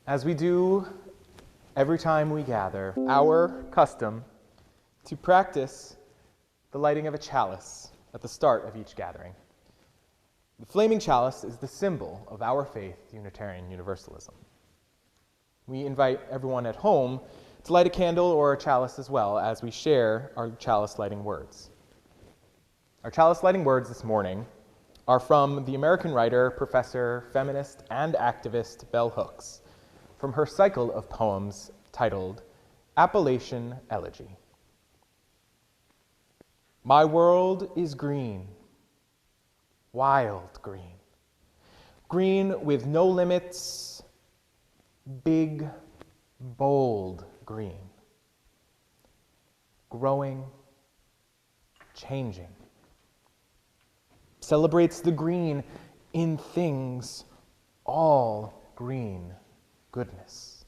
As we do every time we gather, our custom to practice the lighting of a chalice at the start of each gathering. The flaming chalice is the symbol of our faith, Unitarian Universalism. We invite everyone at home to light a candle or a chalice as well as we share our chalice lighting words. Our chalice lighting words this morning are from the American writer, professor, feminist, and activist Bell Hooks, from her cycle of poems titled Appalachian Elegy. My world is green, wild green, green with no limits, big, bold green, growing, changing, celebrates the green in things, all green goodness.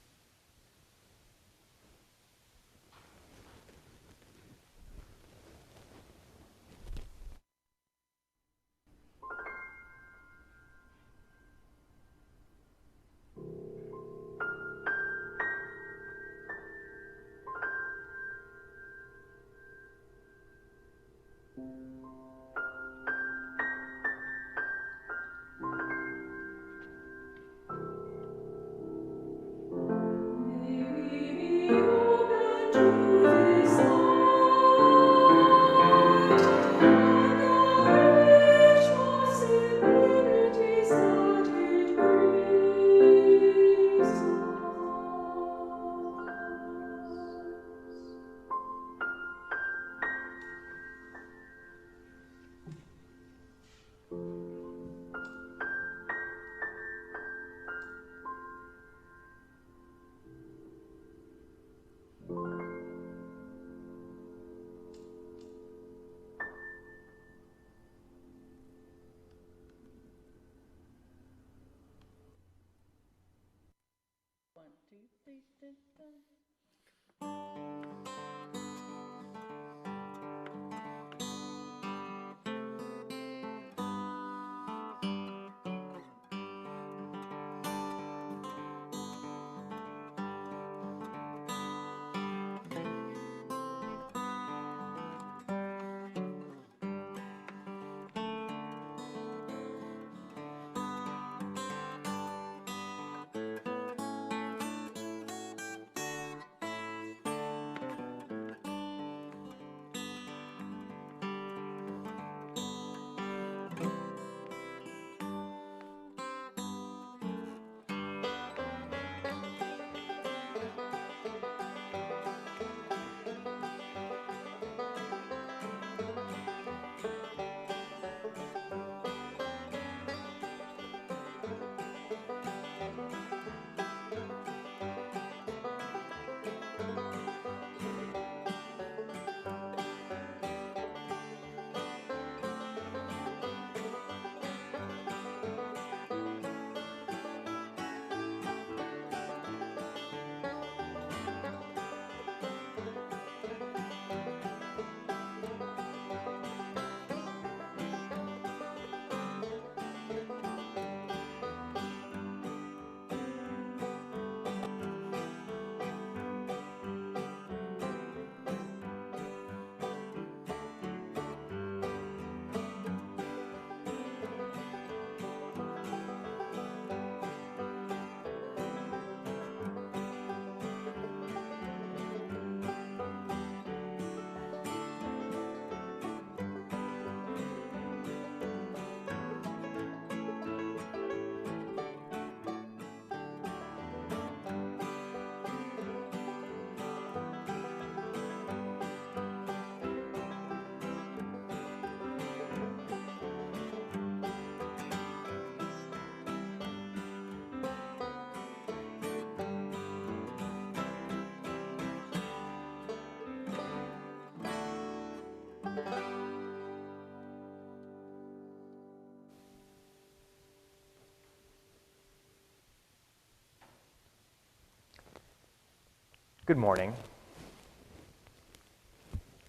Good morning.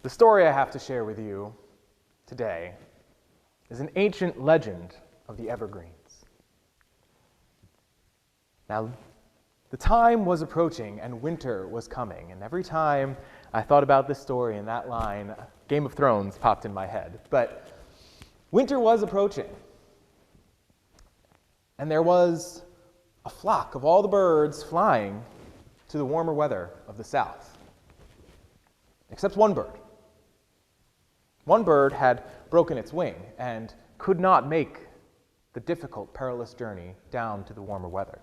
The story I have to share with you today is an ancient legend of the Evergreens. Now, The time was approaching and winter was coming, and every time I thought about this story and that line, Game of Thrones popped in my head. But winter was approaching, and there was a flock of all the birds flying to the warmer weather of the south, except one bird. One bird had broken its wing and could not make the difficult, perilous journey down to the warmer weather.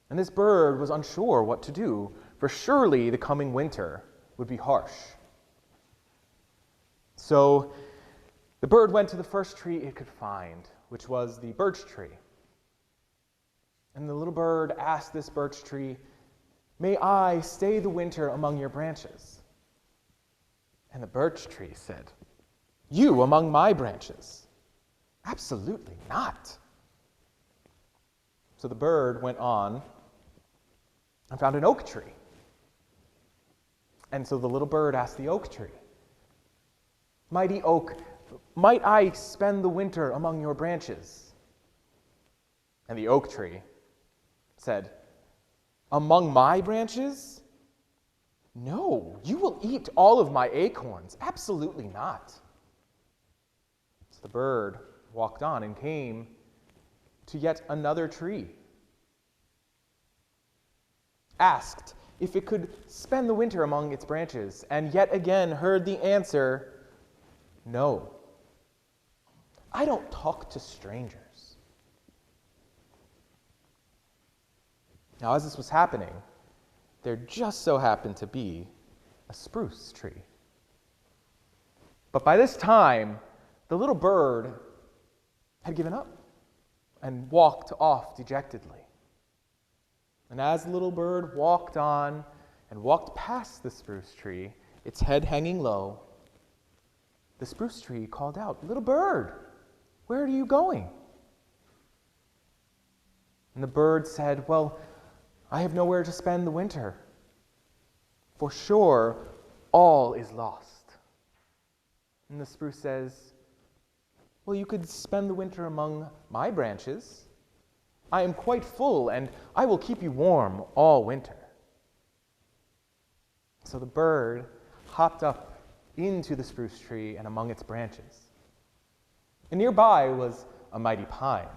And this bird was unsure what to do, for surely the coming winter would be harsh. So the bird went to the first tree it could find, which was the birch tree. And the little bird asked this birch tree, "May I stay the winter among your branches?" And the birch tree said, "You among my branches? Absolutely not." So the bird went on and found an oak tree. And so the little bird asked the oak tree, "Mighty oak, might I spend the winter among your branches?" And the oak tree said, "Among my branches? No, you will eat all of my acorns. Absolutely not." So the bird walked on and came to yet another tree, asked if it could spend the winter among its branches, and yet again heard the answer, "No. I don't talk to strangers." Now, as this was happening, there just so happened to be a spruce tree. But by this time, the little bird had given up and walked off dejectedly. And as the little bird walked on and walked past the spruce tree, its head hanging low, the spruce tree called out, "Little bird, where are you going?" And the bird said, "Well, I have nowhere to spend the winter. For sure, all is lost." And the spruce says, "Well, you could spend the winter among my branches. I am quite full, and I will keep you warm all winter." So the bird hopped up into the spruce tree and among its branches. And nearby was a mighty pine.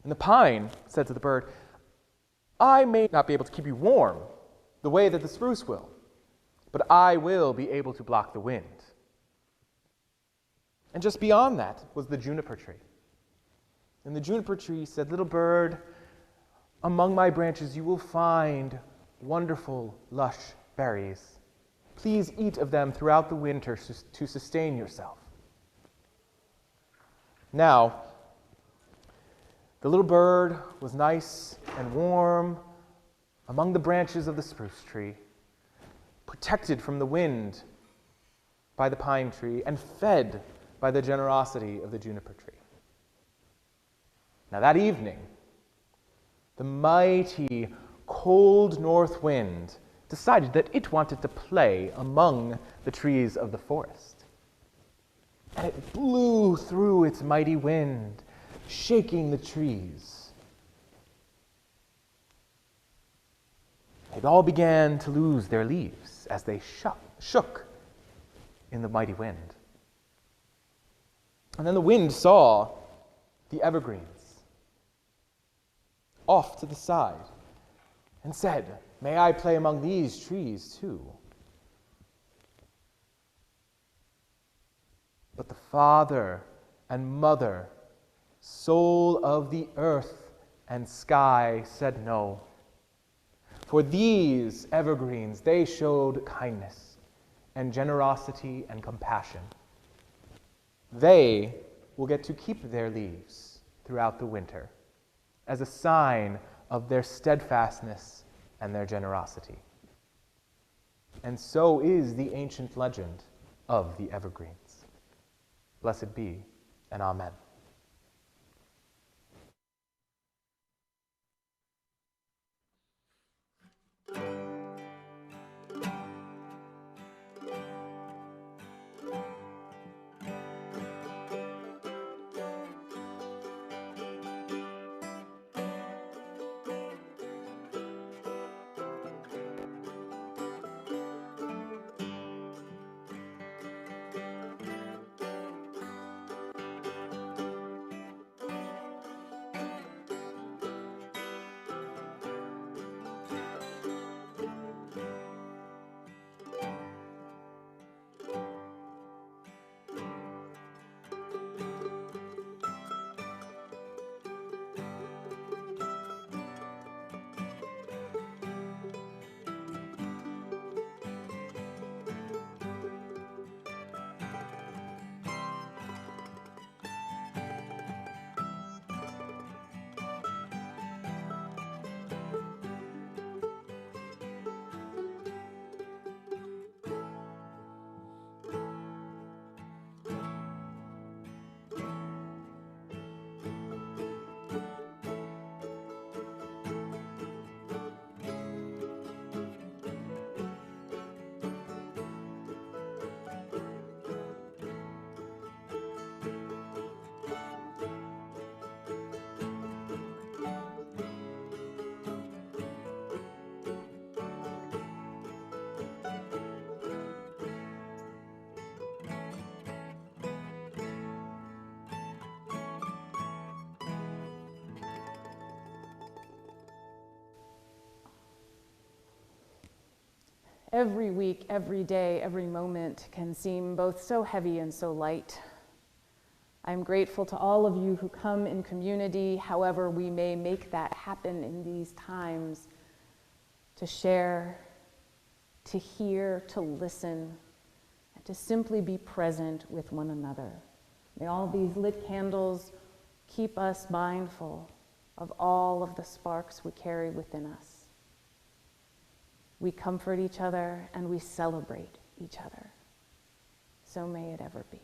And the pine said to the bird, "I may not be able to keep you warm the way that the spruce will, but I will be able to block the wind." And just beyond that was the juniper tree. And the juniper tree said, "Little bird, among my branches you will find wonderful, lush berries. Please eat of them throughout the winter to sustain yourself." Now, the little bird was nice and warm among the branches of the spruce tree, protected from the wind by the pine tree, and fed by the generosity of the juniper tree. Now that evening, the mighty, cold north wind decided that it wanted to play among the trees of the forest. And it blew through its mighty wind, shaking the trees. They all began to lose their leaves as they shook in the mighty wind. And then the wind saw the evergreens off to the side and said, "May I play among these trees too?" But the father and mother, soul of the earth and sky, said no. For these evergreens, they showed kindness and generosity and compassion. They will get to keep their leaves throughout the winter as a sign of their steadfastness and their generosity. And so is the ancient legend of the evergreens. Blessed be, and amen. Every week, every day, every moment can seem both so heavy and so light. I'm grateful to all of you who come in community, however we may make that happen in these times, to share, to hear, to listen, and to simply be present with one another. May all these lit candles keep us mindful of all of the sparks we carry within us. We comfort each other and we celebrate each other. So may it ever be.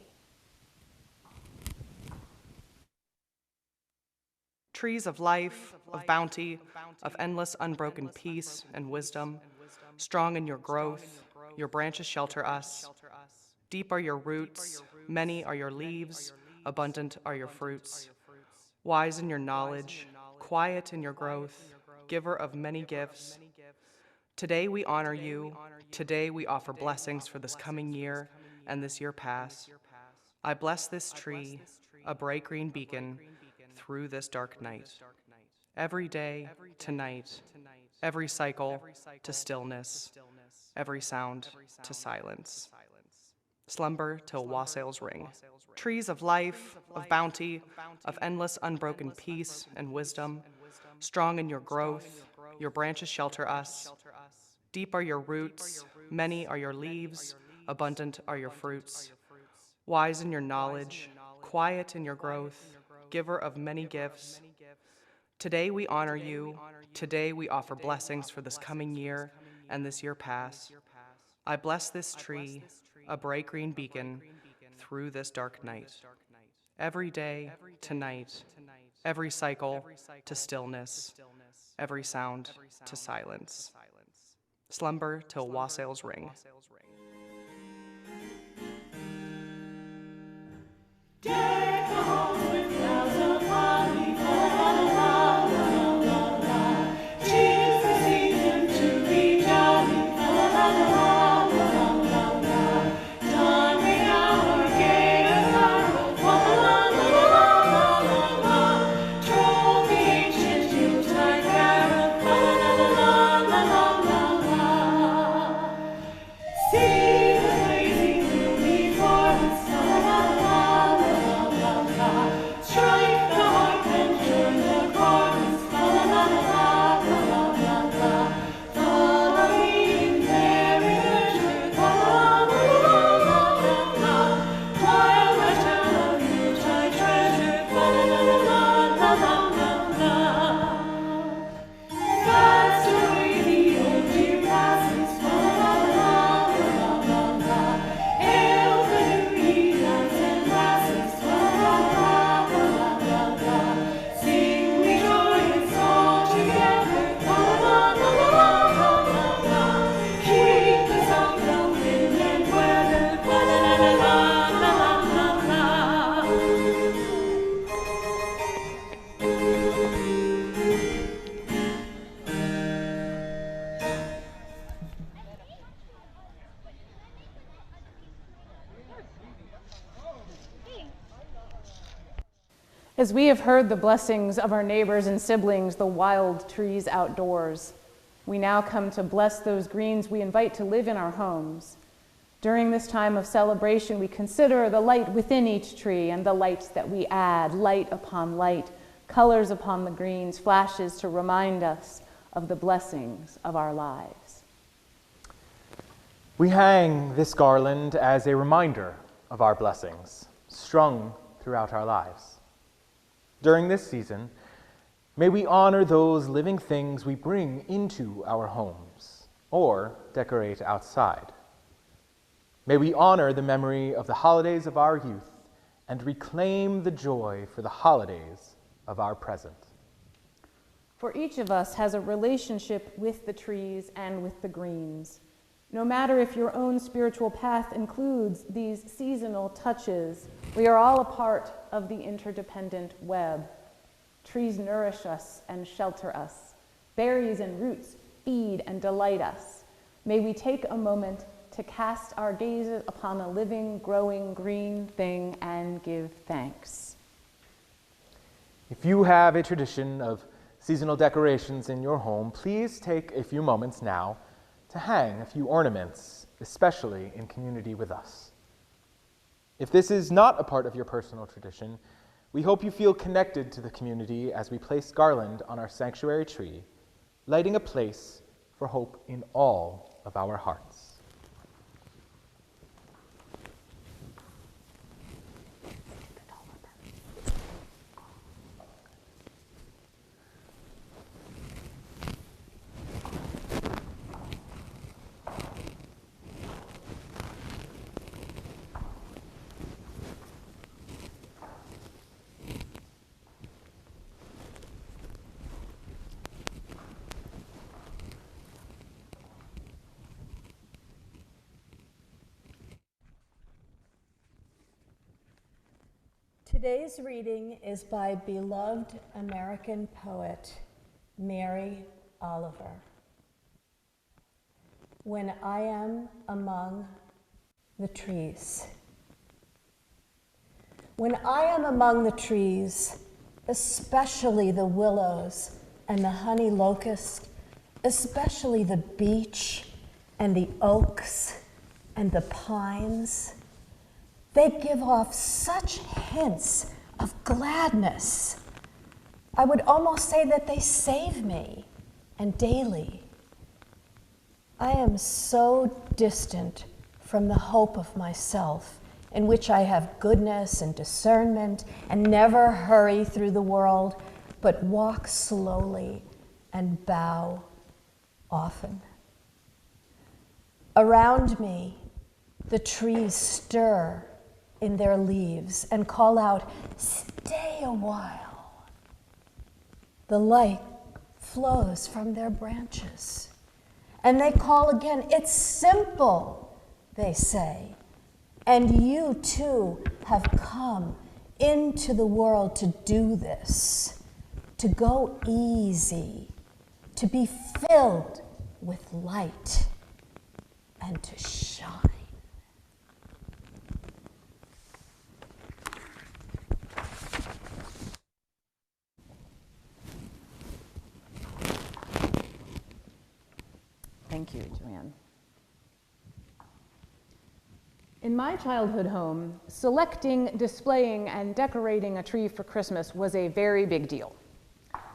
Trees of life, of bounty, of endless unbroken peace and wisdom, strong in your growth, your branches shelter us. Deep are your roots, many are your leaves, abundant are your fruits. Wise in your knowledge, quiet in your growth, giver of many gifts. Today we honor you. Today we offer blessings for this coming year and this year past. I bless this tree, a bright green beacon, through this dark night. Every day to night, every cycle to stillness, every sound to silence. Slumber till wassails ring. Trees of life, of bounty, of endless unbroken peace and wisdom, strong in your growth, your branches shelter us. Deep are your roots, many are your leaves, abundant are your fruits. Wise in your knowledge, quiet in your growth, giver of many gifts. Today we honor you. Today we offer blessings for this coming year and this year past. I bless this tree, a bright green beacon, through this dark night. Every day to night, every cycle to stillness, every sound to silence. Slumber till wassails ring. Deck the halls with boughs of holly, la la la la la. 'Tis the season to be jolly, la la la la la la. Donning our gay apparel, la la la la la. Troll the ancient Yuletide carol, la la la la la la. See the blazing gloomy forest, la la la la la. Strike the harp and join the chorus, la la la la la la. Follow me in merry measure, la la la la la. While I tell of Yuletide treasure, la la la la la la. Fast away the old year passes, la la la la la. Hail the new ye lads and lasses, la la la la. Sing we joyous all together, la la la. Keep the song from wind and weather, la la la. As we have heard the blessings of our neighbors and siblings, the wild trees outdoors, we now come to bless those greens we invite to live in our homes. During this time of celebration, we consider the light within each tree and the lights that we add, light upon light, colors upon the greens, flashes to remind us of the blessings of our lives. We hang this garland as a reminder of our blessings, strung throughout our lives. During this season, may we honor those living things we bring into our homes or decorate outside. May we honor the memory of the holidays of our youth and reclaim the joy for the holidays of our present. For each of us has a relationship with the trees and with the greens. No matter if your own spiritual path includes these seasonal touches, we are all a part of the interdependent web. Trees nourish us and shelter us. Berries and roots feed and delight us. May we take a moment to cast our gaze upon a living, growing green thing and give thanks. If you have a tradition of seasonal decorations in your home, please take a few moments now to hang a few ornaments, especially in community with us. If this is not a part of your personal tradition, we hope you feel connected to the community as we place garland on our sanctuary tree, lighting a place for hope in all of our hearts. Today's reading is by beloved American poet Mary Oliver. When I am among the trees. When I am among the trees, especially the willows and the honey locust, especially the beech and the oaks and the pines, they give off such hints of gladness. I would almost say that they save me, and daily. I am so distant from the hope of myself, in which I have goodness and discernment and never hurry through the world, but walk slowly and bow often. Around me, the trees stir in their leaves and call out, "Stay a while." The light flows from their branches, and they call again. It's simple, they say, and you too have come into the world to do this, to go easy, to be filled with light, and to shine. Thank you, Joanne. In my childhood home, selecting, displaying, and decorating a tree for Christmas was a very big deal.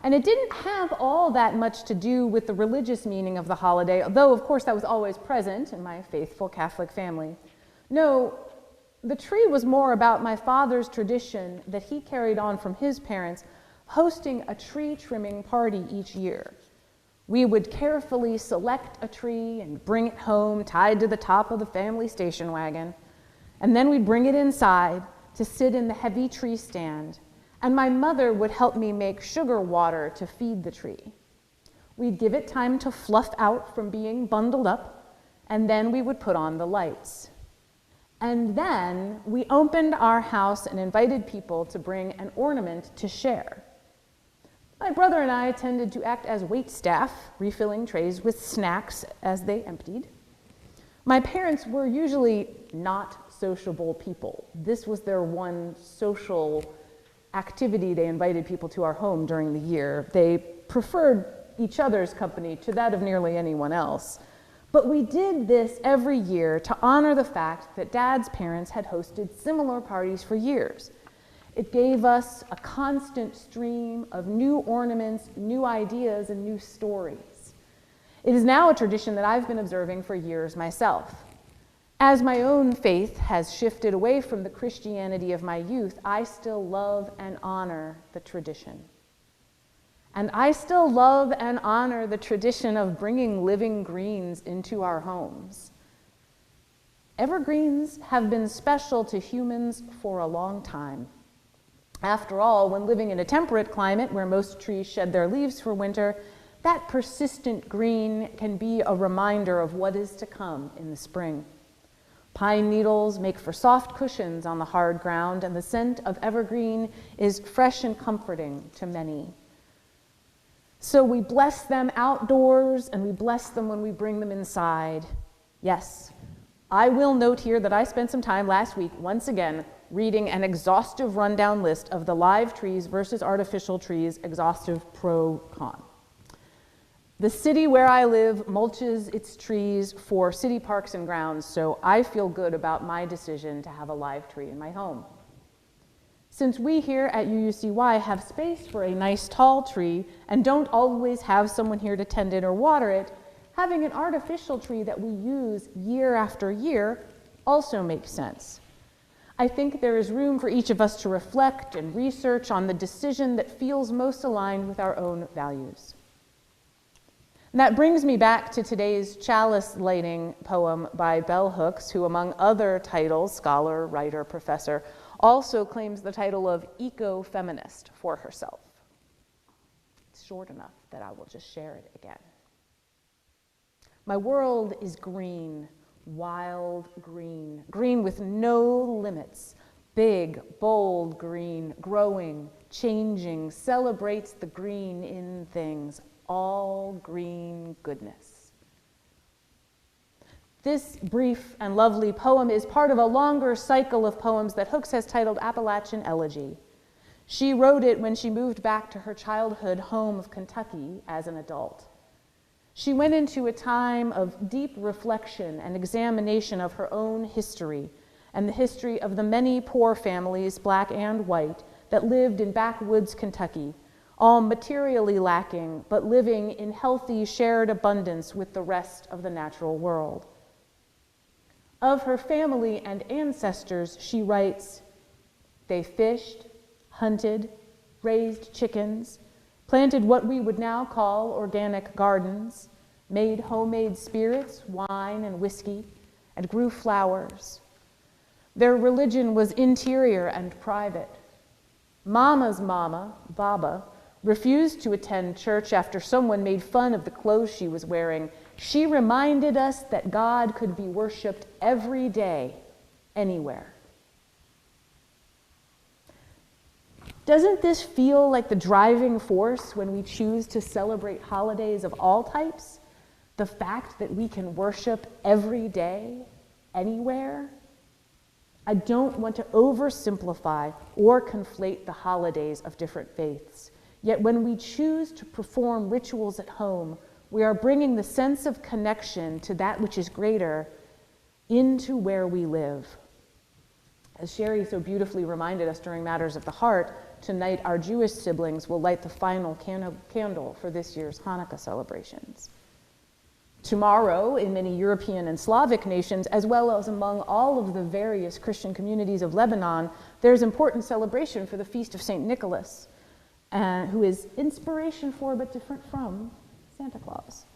And it didn't have all that much to do with the religious meaning of the holiday, though of course that was always present in my faithful Catholic family. No, the tree was more about my father's tradition that he carried on from his parents, hosting a tree trimming party each year. We would carefully select a tree and bring it home tied to the top of the family station wagon, and then we'd bring it inside to sit in the heavy tree stand, and my mother would help me make sugar water to feed the tree. We'd give it time to fluff out from being bundled up, and then we would put on the lights. And then we opened our house and invited people to bring an ornament to share. My brother and I tended to act as waitstaff, refilling trays with snacks as they emptied. My parents were usually not sociable people. This was their one social activity they invited people to our home during the year. They preferred each other's company to that of nearly anyone else. But we did this every year to honor the fact that Dad's parents had hosted similar parties for years. It gave us a constant stream of new ornaments, new ideas, and new stories. It is now a tradition that I've been observing for years myself. As my own faith has shifted away from the Christianity of my youth, I still love and honor the tradition. And I still love and honor the tradition of bringing living greens into our homes. Evergreens have been special to humans for a long time. After all, when living in a temperate climate where most trees shed their leaves for winter, that persistent green can be a reminder of what is to come in the spring. Pine needles make for soft cushions on the hard ground, and the scent of evergreen is fresh and comforting to many. So we bless them outdoors, and we bless them when we bring them inside. Yes, I will note here that I spent some time last week, once again, reading an exhaustive rundown list of the live trees versus artificial trees, exhaustive pro-con. The city where I live mulches its trees for city parks and grounds, so I feel good about my decision to have a live tree in my home. Since we here at UUCY have space for a nice tall tree and don't always have someone here to tend it or water it, having an artificial tree that we use year after year also makes sense. I think there is room for each of us to reflect and research on the decision that feels most aligned with our own values. And that brings me back to today's Chalice lighting poem by Bell Hooks, who among other titles, scholar, writer, professor, also claims the title of eco-feminist for herself. It's short enough that I will just share it again. My world is green, wild green, green with no limits, big, bold green, growing, changing, celebrates the green in things, all green goodness. This brief and lovely poem is part of a longer cycle of poems that Hooks has titled Appalachian Elegy. She wrote it when she moved back to her childhood home of Kentucky as an adult. She went into a time of deep reflection and examination of her own history and the history of the many poor families, black and white, that lived in backwoods Kentucky, all materially lacking, but living in healthy shared abundance with the rest of the natural world. Of her family and ancestors, she writes, "They fished, hunted, raised chickens, planted what we would now call organic gardens, made homemade spirits, wine and whiskey, and grew flowers. Their religion was interior and private. Mama's mama, Baba, refused to attend church after someone made fun of the clothes she was wearing. She reminded us that God could be worshiped every day, anywhere." Doesn't this feel like the driving force when we choose to celebrate holidays of all types? The fact that we can worship every day, anywhere? I don't want to oversimplify or conflate the holidays of different faiths. Yet when we choose to perform rituals at home, we are bringing the sense of connection to that which is greater into where we live. As Sherry so beautifully reminded us during Matters of the Heart, tonight our Jewish siblings will light the final candle for this year's Hanukkah celebrations. Tomorrow, in many European and Slavic nations, as well as among all of the various Christian communities of Lebanon, there's important celebration for the Feast of St. Nicholas, who is inspiration for but different from Santa Claus.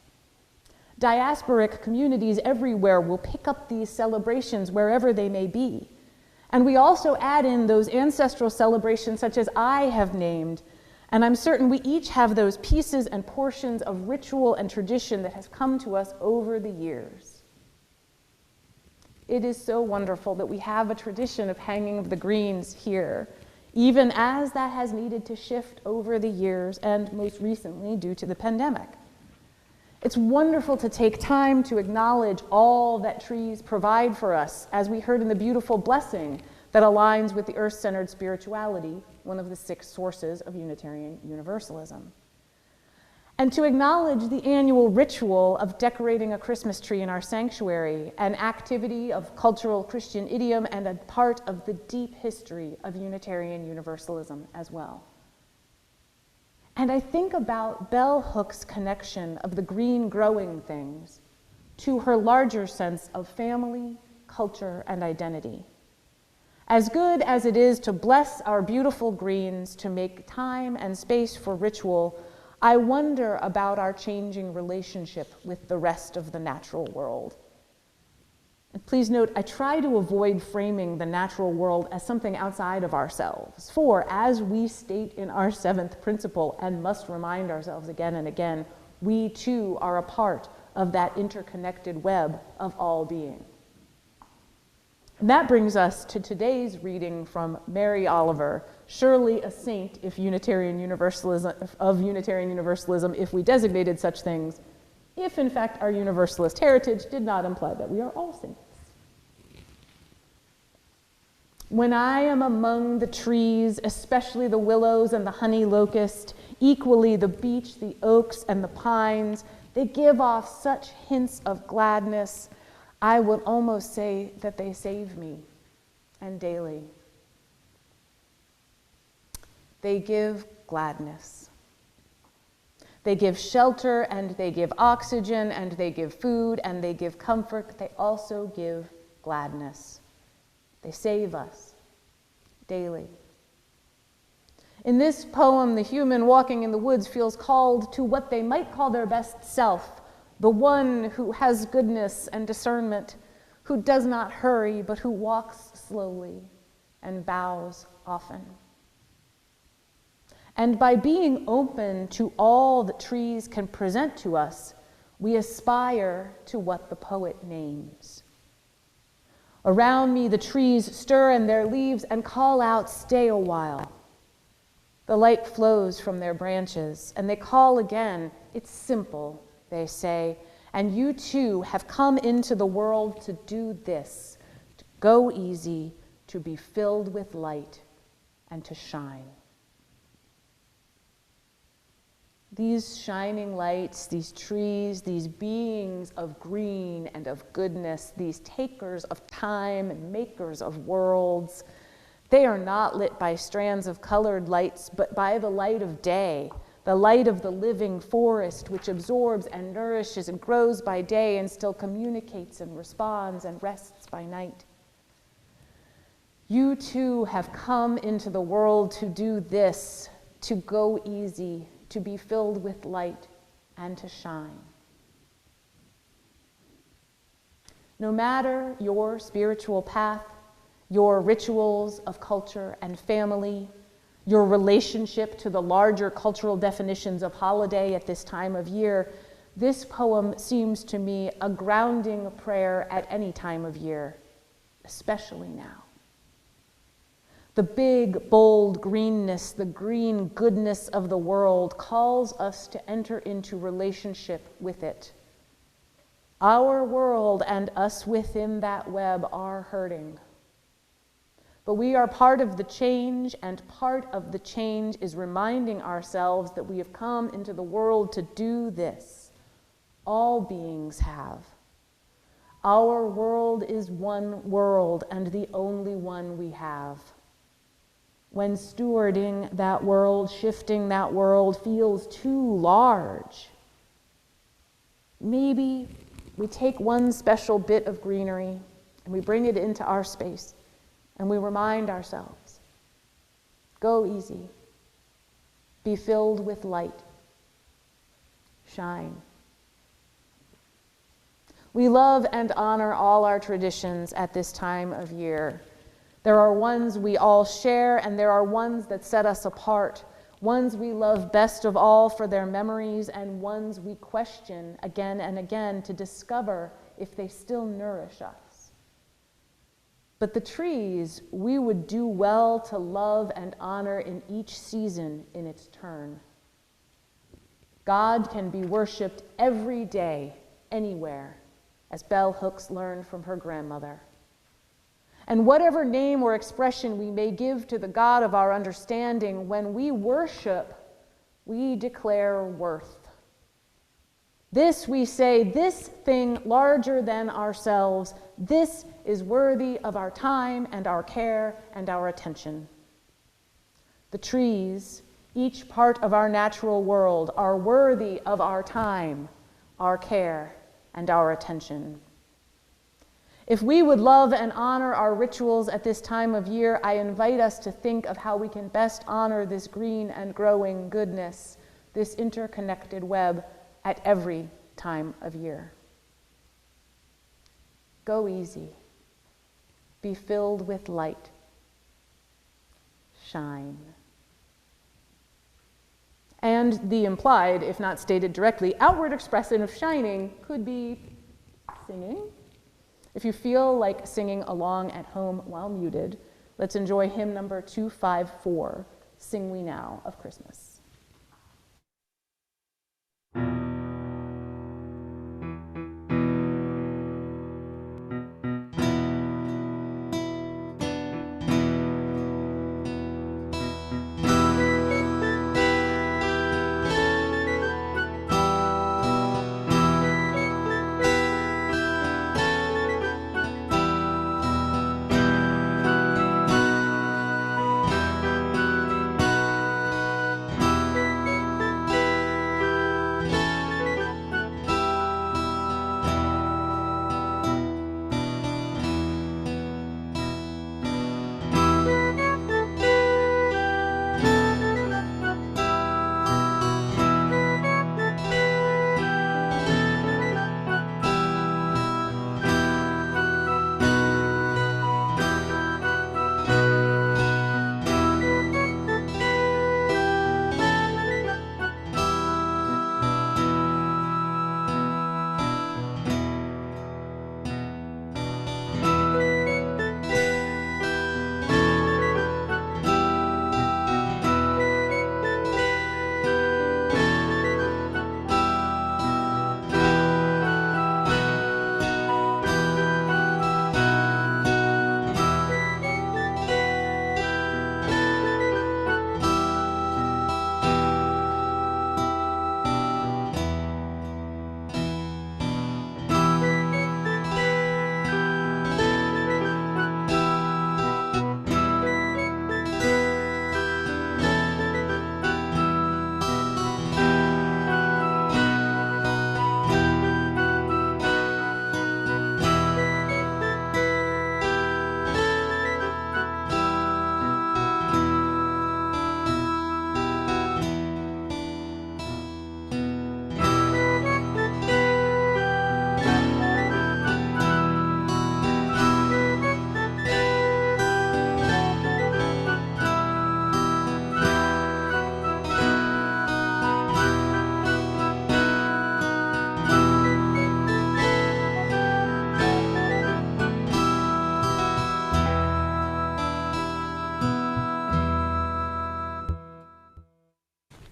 Diasporic communities everywhere will pick up these celebrations wherever they may be. And we also add in those ancestral celebrations such as I have named, and I'm certain we each have those pieces and portions of ritual and tradition that has come to us over the years. It is so wonderful that we have a tradition of hanging of the greens here, even as that has needed to shift over the years and most recently due to the pandemic. It's wonderful to take time to acknowledge all that trees provide for us, as we heard in the beautiful blessing that aligns with the earth-centered spirituality, one of the 6 sources of Unitarian Universalism. And to acknowledge the annual ritual of decorating a Christmas tree in our sanctuary, an activity of cultural Christian idiom and a part of the deep history of Unitarian Universalism as well. And I think about Bell Hooks' connection of the green growing things to her larger sense of family, culture, and identity. As good as it is to bless our beautiful greens, to make time and space for ritual, I wonder about our changing relationship with the rest of the natural world. And please note, I try to avoid framing the natural world as something outside of ourselves, for as we state in our 7th principle, and must remind ourselves again and again, we too are a part of that interconnected web of all being. And that brings us to today's reading from Mary Oliver, surely a saint if Unitarian Universalism, if we designated such things, if in fact our Universalist heritage did not imply that we are all saints. When I am among the trees, especially the willows and the honey locust, Equally, the beech, the oaks, and the pines, they give off such hints of gladness. I would almost say that they save me, and daily. They give gladness. They give shelter, and they give oxygen, and they give food, and they give comfort, but they also give gladness. They save us daily. In this poem, the human walking in the woods feels called to what they might call their best self, the one who has goodness and discernment, who does not hurry, but who walks slowly and bows often. And by being open to all that trees can present to us, we aspire to what the poet names. Around me, the trees stir in their leaves and call out, "Stay a while." The light flows from their branches, and they call again. It's simple, they say, and you too have come into the world to do this, to go easy, to be filled with light, and to shine. These shining lights, these trees, these beings of green and of goodness, these takers of time and makers of worlds, they are not lit by strands of colored lights, but by the light of day, the light of the living forest, which absorbs and nourishes and grows by day and still communicates and responds and rests by night. You too have come into the world to do this, to go easy, to be filled with light, and to shine. No matter your spiritual path, your rituals of culture and family, your relationship to the larger cultural definitions of holiday at this time of year, this poem seems to me a grounding prayer at any time of year, especially now. The big, bold greenness, the green goodness of the world calls us to enter into relationship with it. Our world and us within that web are hurting. But we are part of the change, and part of the change is reminding ourselves that we have come into the world to do this. All beings have. Our world is one world, and the only one we have. When stewarding that world, shifting that world feels too large, maybe we take one special bit of greenery and we bring it into our space. And we remind ourselves, go easy, be filled with light, shine. We love and honor all our traditions at this time of year. There are ones we all share, and there are ones that set us apart, ones we love best of all for their memories, and ones we question again and again to discover if they still nourish us. But the trees we would do well to love and honor in each season in its turn. God can be worshiped every day, anywhere, as Bell Hooks learned from her grandmother. And whatever name or expression we may give to the God of our understanding, when we worship, we declare worth. This we say, this thing larger than ourselves, this is worthy of our time and our care and our attention. The trees, each part of our natural world, are worthy of our time, our care, and our attention. If we would love and honor our rituals at this time of year, I invite us to think of how we can best honor this green and growing goodness, this interconnected web, at every time of year. Go easy. Be filled with light. Shine. And the implied, if not stated directly, outward expression of shining could be singing. If you feel like singing along at home while muted, let's enjoy hymn number 254, Sing We Now of Christmas.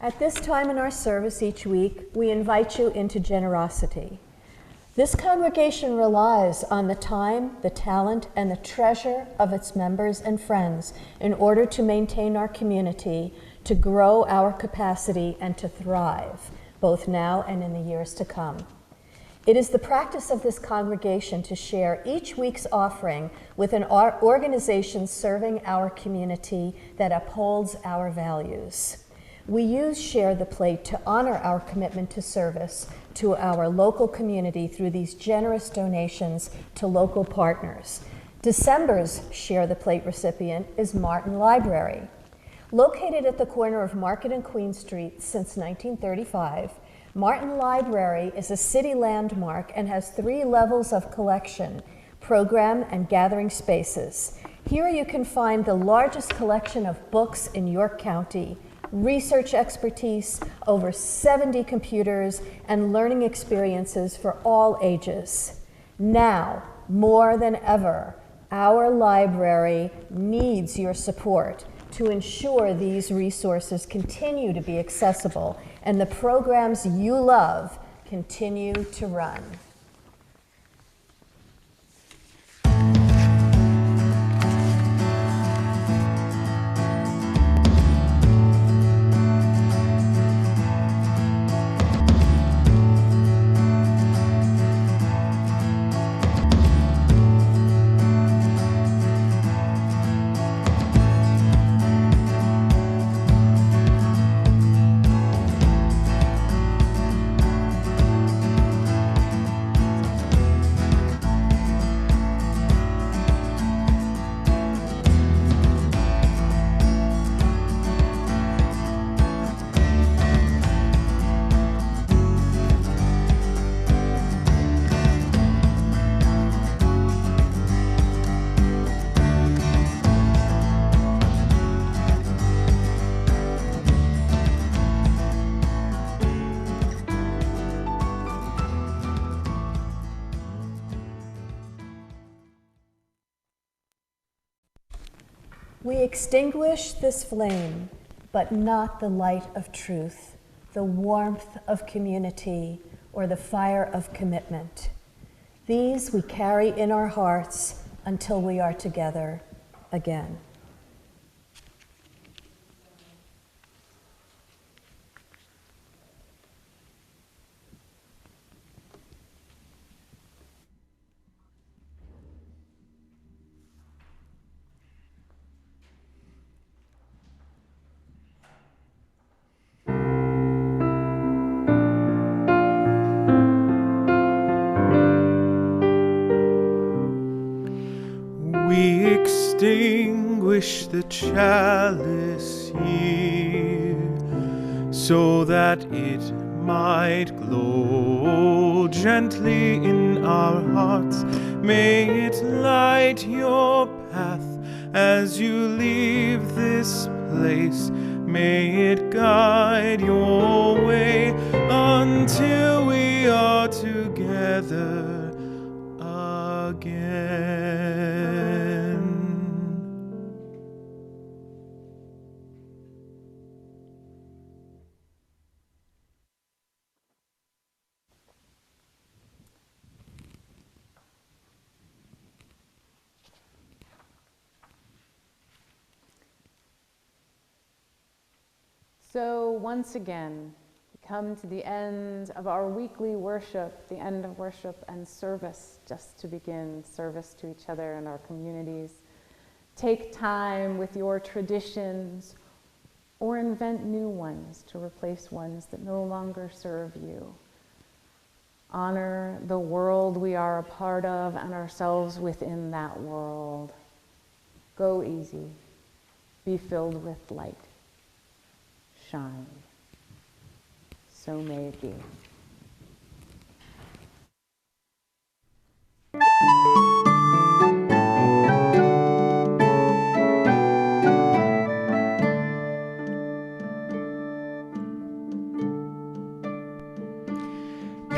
At this time in our service each week, we invite you into generosity. This congregation relies on the time, the talent, and the treasure of its members and friends in order to maintain our community, to grow our capacity, and to thrive, both now and in the years to come. It is the practice of this congregation to share each week's offering with an organization serving our community that upholds our values. We use Share the Plate to honor our commitment to service to our local community through these generous donations to local partners. December's Share the Plate recipient is Martin Library. Located at the corner of Market and Queen Street since 1935, Martin Library is a city landmark and has 3 levels of collection, program, and gathering spaces. Here you can find the largest collection of books in York County, research expertise, over 70 computers, and learning experiences for all ages. Now, more than ever, our library needs your support to ensure these resources continue to be accessible and the programs you love continue to run. We extinguish this flame, but not the light of truth, the warmth of community, or the fire of commitment. These we carry in our hearts until we are together again. We extinguish the chalice here, so that it might glow gently in our hearts. May it light your path as you leave this place. May it guide your way until we are together again. So once again, we come to the end of our weekly worship, the end of worship and service, just to begin service to each other and our communities. Take time with your traditions or invent new ones to replace ones that no longer serve you. Honor the world we are a part of and ourselves within that world. Go easy. Be filled with light. Shine. So may it be.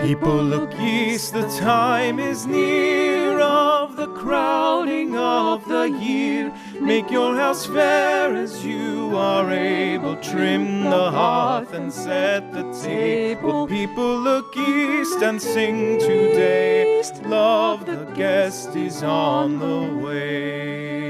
People look east, the time is near of the crowning of the year. Make your house fair as you are able. Trim the hearth and set the table. People look east and sing today. Love, the guest is on the way.